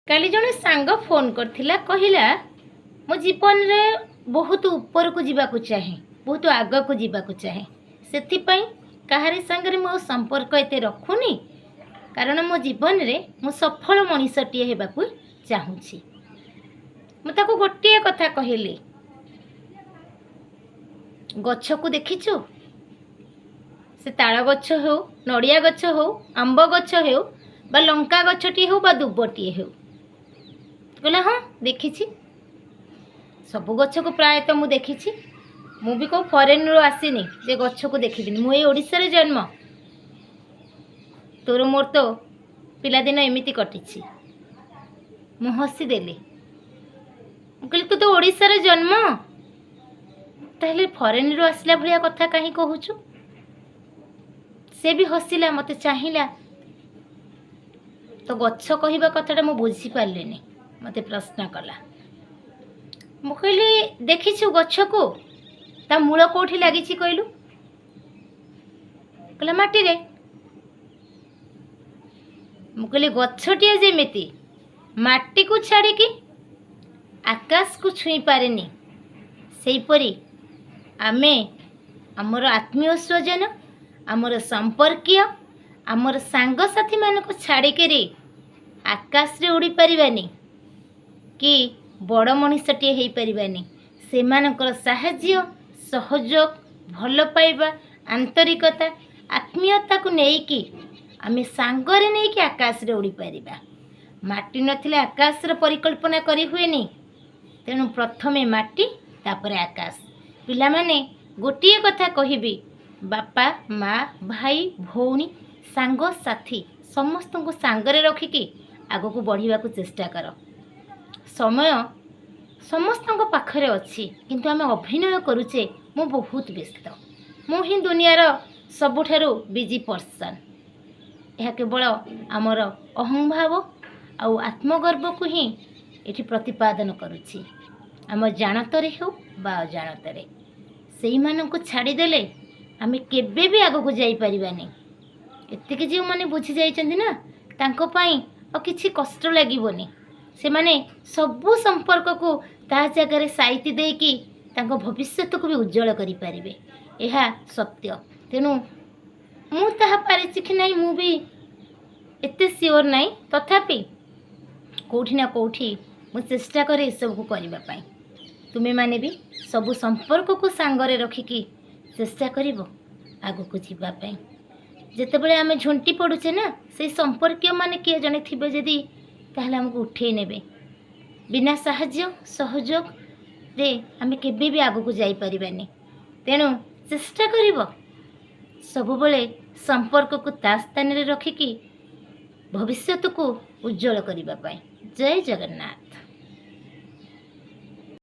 काली जने सांग फोन करथिला कहिला मो जीवन रे बहुत ऊपर को जीवा को चाहे बहुत आग को जीवा को चाहे सेथि पई कहारी संगे मो संपर्क एते रखुनी कारण मो जीवन रे मो सफल मनीषटी हेबा को चाहूची। मु ताको गोटे कथा कहिली गछ को देखिछु से ताड़ गछ हो नड़िया गछ हो आंब गछ हो बा लंका गछटी हो बा दुबटी हो कहला हाँ देखी सबु गछ को प्राय तो मुझे देखी मु भी कौ फरेन रो आसीनी जे गछ को देखी मुझे ओडिशा रे जन्म तोर मोर तो पिलादिन एमती कटी मु हसी देली कहली तू तो ओडिशा रे जन्म ताहले फरेन रो आसला भलिया कथा कहीं कहूचु से भी हसिला मते चाहिला तो गछ कहवा कथाटा मु बुझी पारलिनी मते प्रश्न कला मु कहली देखिछु गछ को ता मूल कोठी लागिछि कहलु कहला माटी रे मु कहली गछटिया जेमिति माटी को छाड़ी की आकाश को छुई पारेनी सेहीपरि आमे आमर आत्मीय स्वजन आमर संपर्कीय आमर सांग साथी मान को छाड़ी करी आकाश रे उड़ी परिबानी कि बड़ मनीषटे हो पारानी से मानकर साहाय्य सहयोग भल पाइबा आंतरिकता आत्मीयता को लेकिन आम सांगरे नहीं कि आकाश रे उड़ी पारिबा। माटी नथिले आकाश रे परिकल्पना करी हुएनी तेणु प्रथमे माटी तापर आकाश। पिला माने गोटिए कथा कहिबी बापा माँ भाई भौणी सांग साथी समस्त को सांगरे रखिकी आगो को बढ़िया को चेष्टा कर। समय समस्त पाखरे अच्छी किंतु आम अभिनय करुचे मु बहुत व्यस्त मु ही दुनियार सबुठारु बिजी पर्सन यह केवल आमर अहंभाव आउ आत्मगर्व को ही एठी प्रतिपादन करुछि। आम जानतरे हो बा अजाणतरे सेई माननको छाड़ीदेले आम केबे भी आगो को जाई परिबानी। एतिके जो माने बुझी जाइछन्ति ना तांको पई आ किछि कष्ट लागिबोनी से माने सबु संपर्क को ता जगह साइती देकी तांको भविष्य को भी उज्जवल करि पारिबे एहा सत्य। तेणु मु ताहा पारिछि कि नाही मु भी एते सियोर नाही तथापि कोठी ना कोठी मु चेष्टा करे सब को करिबा पई। तुमे माने भी सबु संपर्क को सांगरे रखिकी चेष्टा करिवो आगो को जीवा पई। जेतेबेले आमे झुंटी पड़ुचे ना से संपर्कीय माने किए जने थिबे जदी ताहले हमको उठे नेबे बिना साहाय्य सहयोग रे आमे केबे भी आगो को जाई परिबानी। तेणु चेष्टा करिवो सब बेले संपर्क को ता स्थान रे रखिकी भविष्य को उज्जवल करिबा पई। जय जगन्नाथ।